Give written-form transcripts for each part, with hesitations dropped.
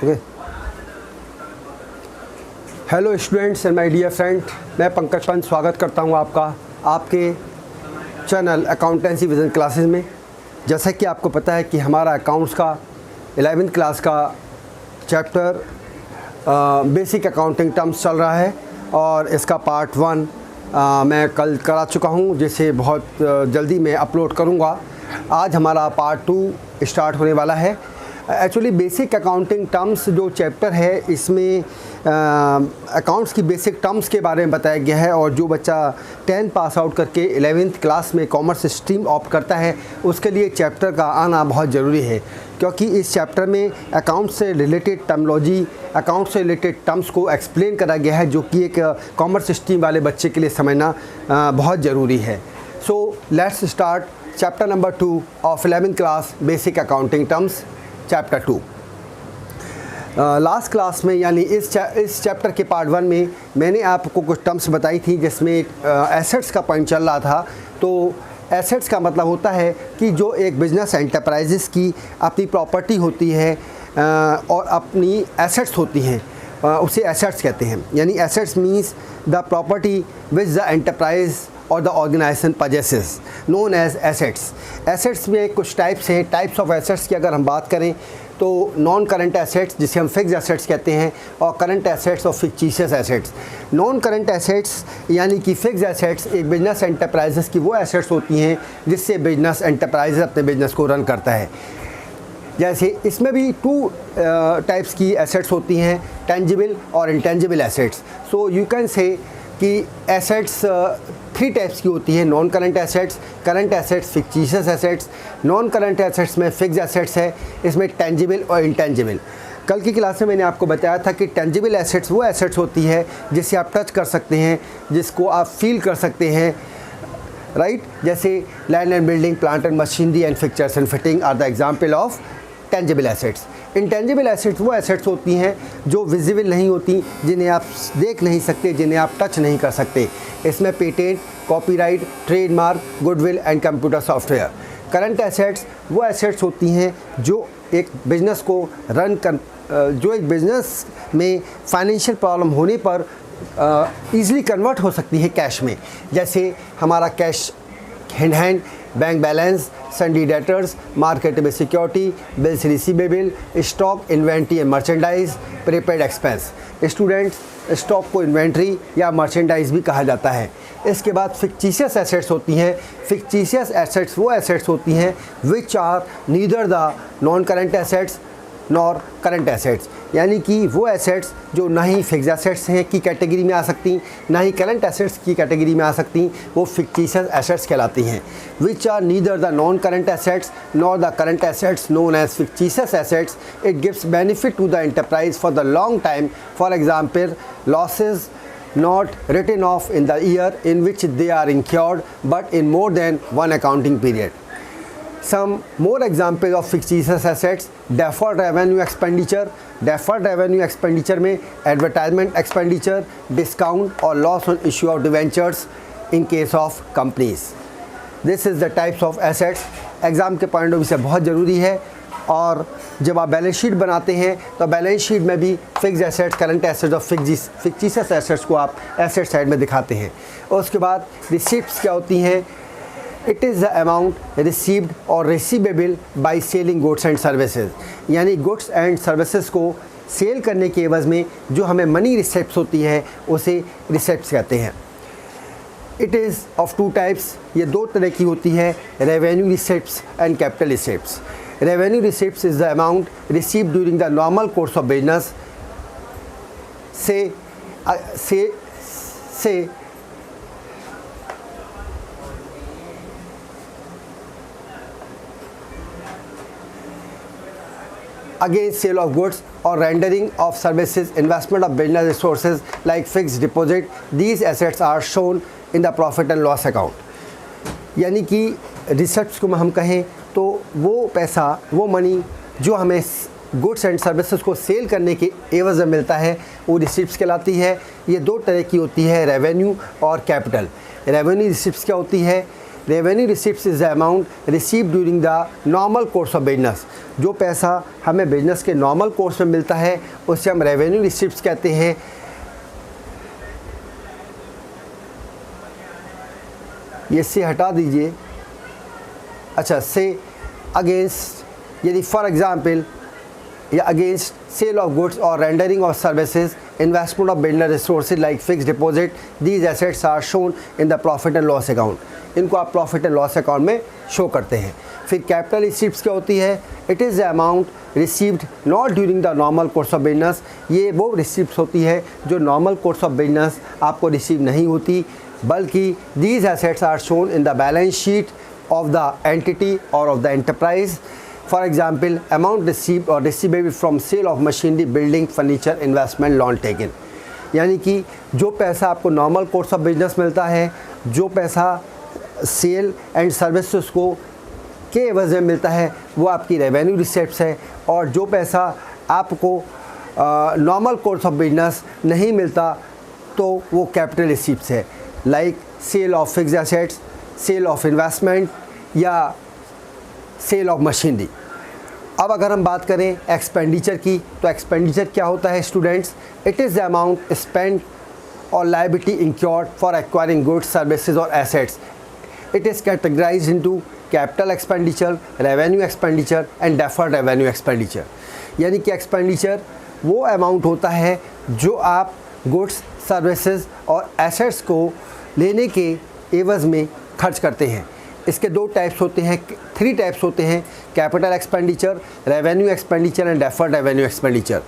Okay. Hello students and my dear friend, मैं पंकज पंत स्वागत करता हूं आपका आपके चैनल अकाउंटेंसी विजन क्लासेस में। जैसा कि आपको पता है कि हमारा अकाउंट्स का 11th क्लास का चैप्टर बेसिक अकाउंटिंग टर्म्स चल रहा है और इसका पार्ट 1 मैं कल करा चुका हूं, जिसे बहुत जल्दी मैं अपलोड करूंगा। आज हमारा पार्ट 2 स्टार्ट होने वाला है। एक्चुअली बेसिक अकाउंटिंग टर्म्स जो चैप्टर है, इसमें अकाउंट्स की बेसिक टर्म्स के बारे में बताया गया है और जो बच्चा 10 पास आउट करके 11th क्लास में कॉमर्स स्ट्रीम ऑप्ट करता है उसके लिए चैप्टर का आना बहुत ज़रूरी है, क्योंकि इस चैप्टर में अकाउंट से रिलेटेड टर्मोलॉजी, अकाउंट से रिलेटेड टर्म्स को एक्सप्लेन करा गया है, जो कि एक कॉमर्स स्ट्रीम वाले बच्चे के लिए समझना बहुत ज़रूरी है। So let's start chapter number 2 of 11th class basic accounting terms chapter 2। Last class में यानी इस चैप्टर के पार्ट 1 में मैंने आपको कुछ टर्म्स बताई थी, जिसमें एसेट्स का पॉइंट चल रहा था। तो एसेट्स का मतलब होता है कि जो एक बिजनेस एंटरप्राइजेस की अपनी प्रॉपर्टी होती है और अपनी एसेट्स होती हैं, उसे एसेट्स कहते हैं। यानी assets means the property which the enterprise or the organisation possesses known as assets. Assets में कुछ टाइप्स हैं। टाइप्स ऑफ एसेट्स की अगर हम बात करें तो नॉन करंट एसेट्स, जिसे हम फिक्स एसेट्स कहते हैं, और करंट एसेट्स और fictitious assets. Non current assets यानी कि फिक्स एसेट्स एक बिजनेस एंटरप्राइजेस की वो एसेट्स होती हैं जिससे बिजनेस एंटरप्राइज अपने बिजनेस को रन करता है। जैसे इसमें भी 2 टाइप्स की एसेट्स होती हैं, टेंजिबल और intangible assets. So you can say कि एसेट्स 3 टाइप्स की होती हैं, non current assets, current assets, fictitious assets. Non current assets में फिक्स एसेट्स है, इसमें टेंजिबल और इंटेंजिबल। कल की क्लास में मैंने आपको बताया था कि टेंजिबल एसेट्स वो एसेट्स होती है जिसे आप टच कर सकते हैं, जिसको आप फील कर सकते हैं, राइट। जैसे land and building, plant and machinery and fixtures and fitting are the example of tangible assets. Intangible assets वो एसेट्स होती हैं जो विजिबल नहीं होती, जिन्हें आप देख नहीं सकते, जिन्हें आप टच नहीं कर सकते। इसमें patent, copyright, trademark, goodwill and computer software. Current assets वो एसेट्स होती हैं जो एक बिज़नेस को रन कर जो एक बिज़नेस में फाइनेंशियल प्रॉब्लम होने पर ईज़िली कन्वर्ट हो सकती है कैश में। जैसे हमारा cash hand, bank balance, सन्डी debtors, marketable security, bills receivable, stock, inventory and merchandise, prepaid expense. Students, stock को इन्वेंट्री या मर्चेंडाइज भी कहा जाता है। इसके बाद फिक्टिशियस एसेट्स होती हैं। फिक्टिशियस एसेट्स वो एसेट्स होती हैं which are neither the non current assets nor current assets, यानी कि वो एसेट्स जो ना ही फिक्स एसेट्स हैं की कैटेगरी में आ सकती, ना ही करंट एसेट्स की कैटेगरी में आ सकती, वो फिक्टिशियस एसेट्स कहलाती हैं। Which are neither the non current assets nor the current assets known as fictitious assets. It gives benefit to the enterprise for the long time. For example, losses not written off in the year in which they are incurred, but in more than one accounting period. Some more examples of fictitious assets: deferred revenue expenditure. Deferred revenue expenditure में advertisement expenditure, discount or loss on issue of debentures in case of companies. This is the types of assets. Exam के point of view से बहुत ज़रूरी है। और जब आप balance sheet बनाते हैं तो बैलेंस शीट में भी फिक्स एसेट्स, करंट एसेट्स और फिक्टिशियस एसेट्स को आप एसेट साइड में दिखाते हैं। और उसके बाद रिसिप्ट्स क्या होती हैं? It is the amount received or receivable by selling goods and services, यानी गुड्स एंड सर्विसेज को सेल करने के एवज में जो हमें मनी रिसिप्ट्स होती है उसे रिसिप्ट्स कहते हैं। इट इज़ ऑफ 2 टाइप्स, ये 2 तरह की होती है, revenue receipts and capital receipts. Revenue receipts is the amount received during the normal course of business. Say against sale of goods or rendering of services, investment of business resources like fixed deposit. These assets are shown in the profit and loss account. यानी कि receipts को हम कहें तो वो पैसा, वो money जो हमें गुड्स एंड सर्विसेज को सेल करने के एवज़ में मिलता है, वो रिसिप्ट्स कहलाती है। ये 2 तरह की होती है, रेवेन्यू और कैपिटल। रेवेन्यू रिसिप्ट्स क्या होती है revenue receipts is the amount receive during the normal course of business. जो पैसा हमें बिजनेस के नॉर्मल कोर्स में मिलता है उससे हम रेवेन्यू रिसिप्ट्स कहते हैं। ये से हटा दीजिए। अच्छा, से अगेंस्ट, यदि फॉर एग्जांपल या अगेंस्ट सेल ऑफ गुड्स और rendering of services, investment of builder resources like fix deposit, these assets are shown in the profit and loss account. इनको आप प्रॉफिट एंड लॉस अकाउंट में show करते हैं। फिर capital receipts क्या होती है? It is the amount received not during the normal course of business. ये वो रिसीप्ट्स होती है जो नॉर्मल कोर्स ऑफ बिजनेस आपको रिसीव नहीं होती, बल्कि these assets are shown in the balance sheet of the entity or of the enterprise. For example, amount received or receivable from sale of machinery, building, furniture, investment, loan taken। यानी कि जो पैसा आपको normal course of business मिलता है, जो पैसा cell and services को के एवज में मिलता है, वो आपकी रेवेन्यू रिसिप्ट्स है। और जो पैसा आपको नॉर्मल कोर्स ऑफ बिजनेस नहीं मिलता तो वो कैपिटल रिसिप्ट्स है, like sale of fixed assets, sale of investment या सेल ऑफ मशीनरी। अब अगर हम बात करें एक्सपेंडिचर की, तो एक्सपेंडिचर क्या होता है students? It is the amount spend or liability incurred for acquiring goods, services और assets. It is categorised into capital expenditure, revenue expenditure and deferred revenue expenditure. यानी कि एक्सपेंडिचर वो अमाउंट होता है जो आप गुड्स, सर्विसेज और एसेट्स को लेने के एवज में खर्च करते हैं। इसके दो टाइप्स होते हैं, 3 टाइप्स होते हैं: capital expenditure, revenue expenditure and deferred revenue expenditure.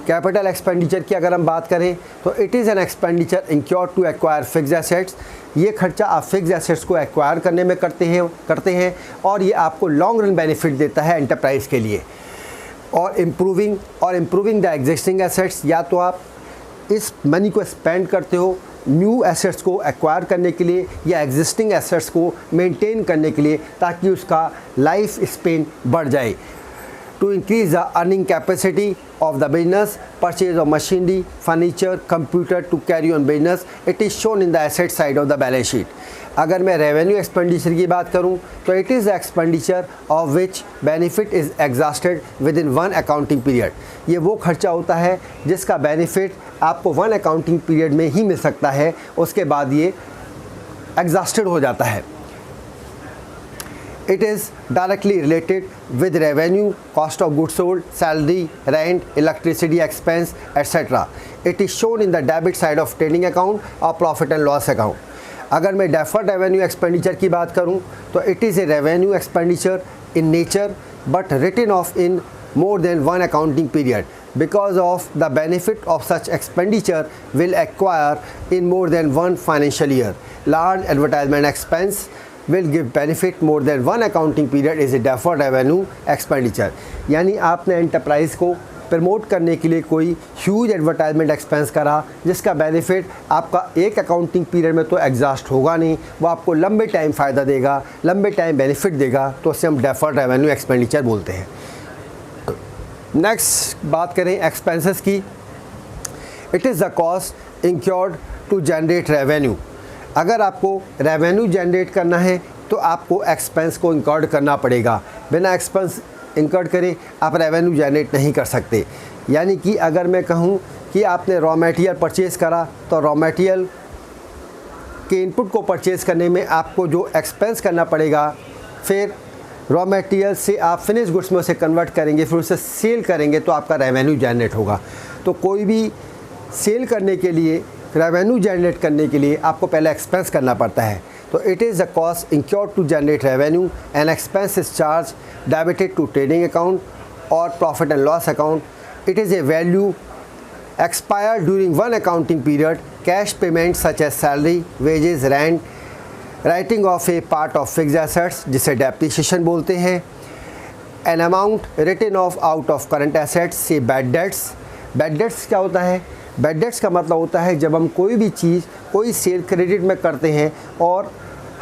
Capital expenditure की अगर हम बात करें तो it is an expenditure incurred to acquire fixed assets. ये खर्चा आप फिक्स्ड एसेट्स को एक्वायर करने में करते हैं और ये आपको लॉन्ग रन बेनिफिट देता है एंटरप्राइज़ के लिए। और इम्प्रूविंग द एग्जिस्टिंग एसेट्स, या तो आप इस मनी को स्पेंड करते हो न्यू एसेट्स को एक्वायर करने के लिए या एग्जिस्टिंग एसेट्स को मेंटेन करने के लिए, ताकि उसका लाइफ स्पेन बढ़ जाए। To increase the earning capacity of the business, purchase of machinery, furniture, computer to carry on business, it is shown in the asset side of the balance sheet. अगर मैं revenue expenditure की बात करूं तो it is the expenditure of which benefit is exhausted within 1 accounting period. ये वो खर्चा होता है जिसका बेनिफिट आपको 1 अकाउंटिंग पीरियड में ही मिल सकता है, उसके बाद ये एग्जॉस्टेड हो जाता है। It is directly related with revenue, cost of goods sold, salary, rent, electricity expense, etc. It is shown in the debit side of trading account or profit and loss account. अगर मैं deferred revenue expenditure की बात करूं तो it is a revenue expenditure in nature but written off in more than 1 accounting period because of the benefit of such expenditure will acquire in more than 1 financial year. Large advertisement expense will give benefit more than 1 accounting period is a deferred revenue expenditure। यानी आपने enterprise को promote करने के लिए कोई huge advertisement expense करा जिसका benefit आपका 1 अकाउंटिंग पीरियड में तो एग्जॉस्ट होगा नहीं, वो आपको लंबे टाइम फ़ायदा देगा, लंबे टाइम बेनिफिट देगा, तो उससे हम डेफर्ड रेवेन्यू एक्सपेंडिचर बोलते हैं। नेक्स्ट बात करें एक्सपेंसेस की। It is the cost incurred to generate revenue. अगर आपको रेवेन्यू जनरेट करना है तो आपको एक्सपेंस को इंकर्ड करना पड़ेगा। बिना एक्सपेंस इंकर्ड करे आप रेवेन्यू जनरेट नहीं कर सकते। यानी कि अगर मैं कहूँ कि आपने रॉ मटेरियल परचेज़ करा तो रॉ मटेरियल के इनपुट को परचेज़ करने में आपको जो एक्सपेंस करना पड़ेगा, फिर रॉ मटेरियल से आप फिनिश गुड्स में उसे कन्वर्ट करेंगे, फिर उसे सेल करेंगे तो आपका रेवेन्यू जनरेट होगा। तो कोई भी सेल करने के लिए, रेवेन्यू जनरेट करने के लिए आपको पहले एक्सपेंस करना पड़ता है। तो it is the cost incurred to generate revenue and expense is charge debited to trading account और profit and loss account. It is a value expire during 1 accounting period, cash payment such as salary, wages, rent, writing off a part of fixed assets जिसे depreciation बोलते हैं, an amount written off out of current assets से bad debts. Bad debts क्या होता है? Bad debts का मतलब होता है जब हम कोई भी चीज़, कोई सेल क्रेडिट में करते हैं और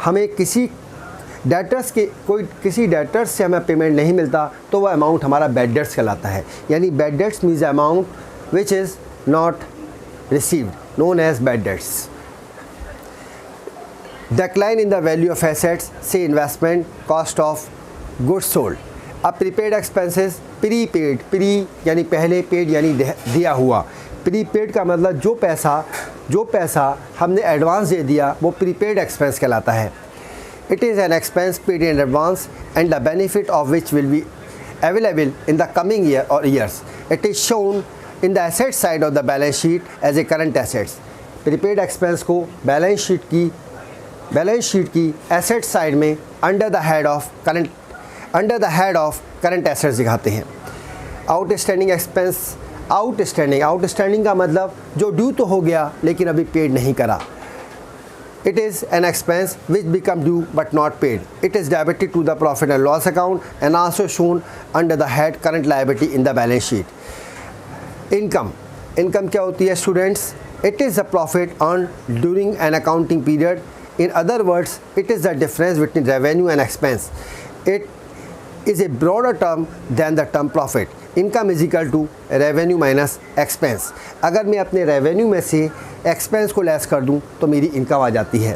हमें किसी डेटर्स से हमें पेमेंट नहीं मिलता तो वह अमाउंट हमारा बैड डेट्स कहलाता है। यानी bad debts means amount which is not received, known as bad debts. Decline in the value of assets, say investment, cost of goods sold. अब प्रीपेड एक्सपेंसेस, प्रीपेड, प्री यानी पहले, paid यानी दिया हुआ। Prepaid का मतलब जो पैसा हमने एडवांस दे दिया वो प्रीपेड एक्सपेंस कहलाता है। It is an expense paid in advance and the benefit of which will be available in the coming year or years. It is shown in the asset side of the balance sheet as a current assets. Prepaid expense को balance sheet की asset side में under the head of current assets दिखाते हैं। Outstanding expense, outstanding का मतलब जो due तो हो गया लेकिन अभी पेड नहीं करा। It is an expense which become due but not paid. It is debited to the profit and loss account and also shown under the head current liability in the balance sheet. Income क्या होती है students? It is the profit earned during an accounting period. In other words, it is the difference between revenue and expense. It is a broader term than the term profit. Income is equal to revenue minus expense. अगर मैं अपने revenue में से expense को less कर दूं तो मेरी इनकम आ जाती है।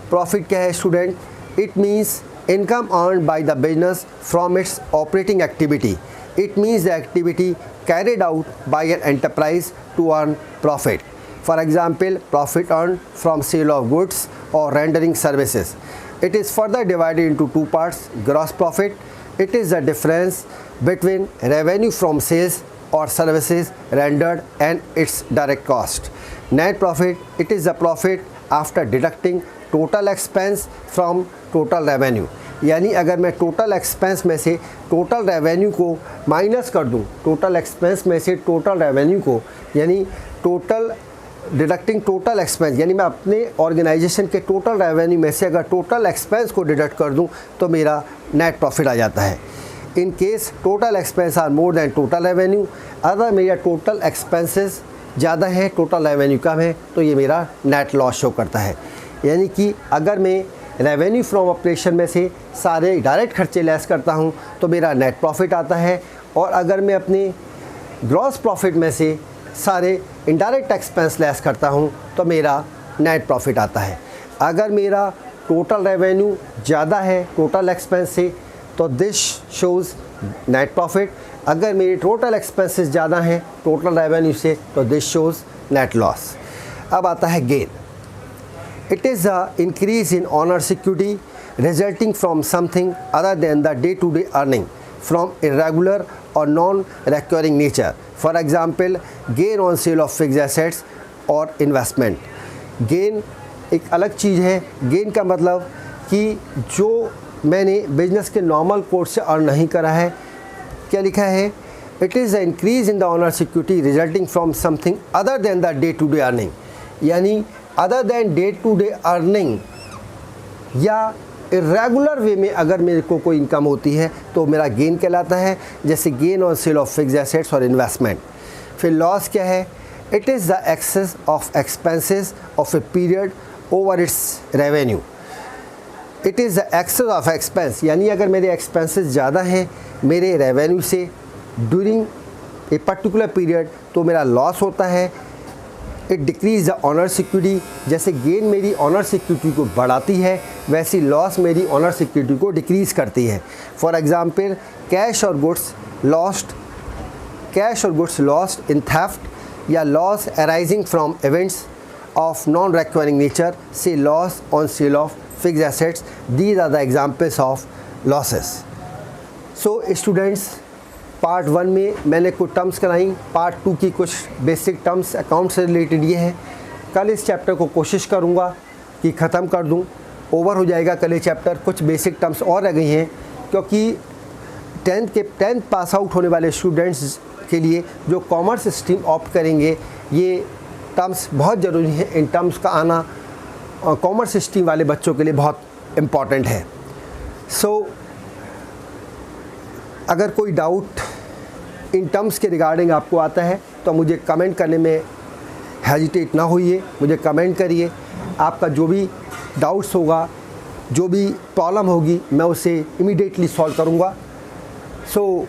प्रॉफिट क्या है student? It means income earned by the business from its operating activity. It means the activity carried out by an enterprise to earn profit. For example, profit earn from sale of goods और rendering services. It is further divided into two parts. Gross profit, it is the difference between revenue from sales or services rendered and its direct cost. Net profit, it is the profit after deducting total expense from total revenue. यानी अगर मैं total expense में से total revenue को minus कर दूं, total expense में से टोटल रेवेन्यू को, यानी टोटल डिडक्टिंग टोटल एक्सपेंस, यानी मैं अपने ऑर्गेनाइजेशन के टोटल रेवेन्यू में से अगर टोटल एक्सपेंस को डिडक्ट कर दूं तो मेरा नेट प्रॉफिट आ जाता है। In case total expense are more than total revenue, अगर मेरा टोटल एक्सपेंसेस ज़्यादा है, टोटल रेवेन्यू कम है, तो ये मेरा नेट लॉस शो करता है। यानी कि अगर मैं रेवेन्यू फ्रॉम ऑपरेशन में से सारे डायरेक्ट खर्चे लेस करता हूँ तो मेरा नेट प्रॉफिट आता है, और अगर मैं अपने ग्रॉस प्रॉफिट में से सारे इनडायरेक्ट एक्सपेंस लेस करता हूँ तो मेरा नेट प्रॉफिट आता है। अगर मेरा टोटल रेवेन्यू ज़्यादा है टोटल एक्सपेंस से तो दिस शोज़ नेट प्रॉफिट। अगर मेरे टोटल एक्सपेंसेस ज़्यादा हैं टोटल रेवेन्यू से तो दिस शोज़ नेट लॉस। अब आता है gain. It is the increase in owner security resulting from something other than the day to day earning from irregular or non recurring nature. For example, gain on sale of fixed assets और investment. Gain एक अलग चीज़ है। Gain का मतलब कि जो मैंने business के नॉर्मल कोर्स से अर्न नहीं करा है। क्या लिखा है? It is the increase in the owner security resulting from something other than the day to day earning, यानी other than day to day earning या इरेगुलर वे में अगर मेरे को कोई इनकम होती है तो मेरा गेन कहलाता है, जैसे gain on sale of fixed assets और इन्वेस्टमेंट। फिर लॉस क्या है? It is the excess of expenses of a period over its revenue. It is the excess of expense, यानी अगर मेरे एक्सपेंसेस ज़्यादा हैं मेरे रेवेन्यू से ड्यूरिंग ए पर्टिकुलर पीरियड तो मेरा लॉस होता है। It decrease the owner security, जैसे गेन मेरी ऑनर सिक्योरिटी को बढ़ाती है वैसी लॉस मेरी ऑनर सिक्योरिटी को डिक्रीज़ करती है। फॉर एग्जांपल, कैश और गुड्स लॉस्ट इन थेफ्ट या loss arising from events of non recurring nature, से loss on sale of fixed assets. These are the examples of losses. So students, part 1 में मैंने कुछ terms कराई, part 2 की कुछ basic terms account से related ये हैं। कल इस चैप्टर को कोशिश करूँगा कि ख़त्म कर दूँ, ओवर हो जाएगा कल ये चैप्टर। कुछ बेसिक टर्म्स और रह गई हैं क्योंकि 10th पास आउट होने वाले स्टूडेंट्स के लिए जो कॉमर्स स्ट्रीम ऑप्ट करेंगे ये टर्म्स बहुत ज़रूरी है। इन टर्म्स का आना कॉमर्स स्ट्रीम वाले बच्चों के लिए बहुत इम्पॉर्टेंट है। सो अगर कोई डाउट इन टर्म्स के रिगार्डिंग आपको आता है तो मुझे कमेंट करने में हेजिटेट ना होइए, मुझे कमेंट करिए। आपका जो भी डाउट्स होगा, जो भी प्रॉब्लम होगी, मैं उसे इमीडिएटली सॉल्व करूँगा। सो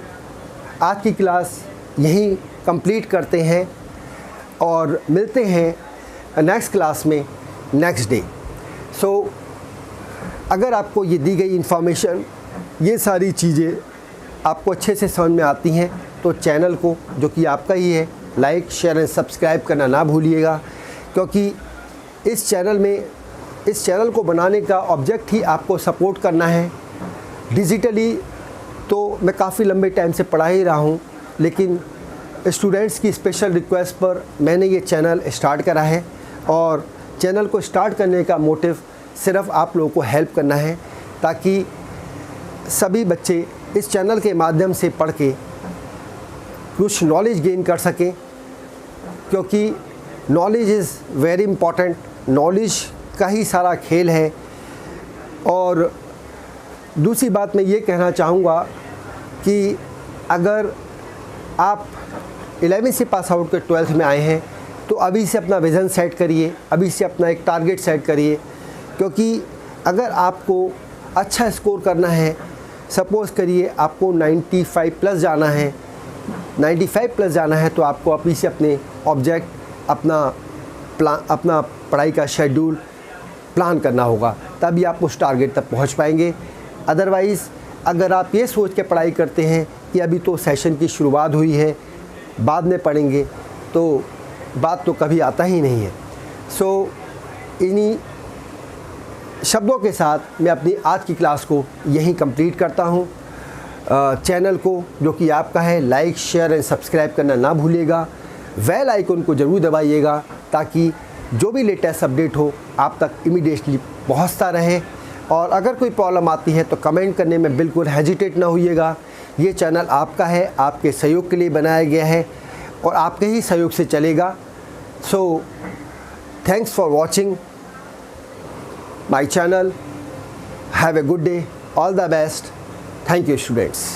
आज की क्लास यहीं कंप्लीट करते हैं और मिलते हैं नेक्स्ट क्लास में नेक्स्ट डे। सो अगर आपको ये दी गई इन्फॉर्मेशन, ये सारी चीज़ें आपको अच्छे से समझ में आती हैं तो चैनल को, जो कि आपका ही है, लाइक शेयर एंड सब्सक्राइब करना ना भूलिएगा, क्योंकि इस चैनल को बनाने का ऑब्जेक्ट ही आपको सपोर्ट करना है। डिजिटली तो मैं काफ़ी लंबे टाइम से पढ़ा ही रहा हूँ, लेकिन स्टूडेंट्स की स्पेशल रिक्वेस्ट पर मैंने ये चैनल स्टार्ट करा है और चैनल को स्टार्ट करने का मोटिव सिर्फ आप लोगों को हेल्प करना है, ताकि सभी बच्चे इस चैनल के माध्यम से पढ़ के कुछ नॉलेज गेन कर सकें, क्योंकि knowledge is very important. Knowledge का ही सारा खेल है। और दूसरी बात मैं ये कहना चाहूँगा कि अगर आप 11वीं से पास आउट के 12th में आए हैं तो अभी से अपना विज़न सेट करिए, अभी से अपना एक टारगेट सेट करिए, क्योंकि अगर आपको अच्छा स्कोर करना है, सपोज़ करिए आपको 95 प्लस जाना है, 95 प्लस जाना है, तो आपको अभी से अपने ऑब्जेक्ट, अपना पढ़ाई का शेड्यूल प्लान करना होगा, तभी आप उस टारगेट तक पहुंच पाएंगे। अदरवाइज़ अगर आप ये सोच के पढ़ाई करते हैं कि अभी तो सेशन की शुरुआत हुई है, बाद में पढ़ेंगे, तो बात तो कभी आता ही नहीं है। सो इन्हीं शब्दों के साथ मैं अपनी आज की क्लास को यहीं कंप्लीट करता हूँ। चैनल को, जो कि आपका है, लाइक शेयर एंड सब्सक्राइब करना ना भूलिएगा। बेल आइकन को ज़रूर दबाइएगा ताकि जो भी लेटेस्ट अपडेट हो आप तक इमीडिएटली पहुंचता रहे। और अगर कोई प्रॉब्लम आती है तो कमेंट करने में बिल्कुल हेजिटेट ना होइएगा। ये चैनल आपका है, आपके सहयोग के लिए बनाया गया है और आपके ही सहयोग से चलेगा। So thanks for watching my channel. Have a good day, all the best. Thank you students.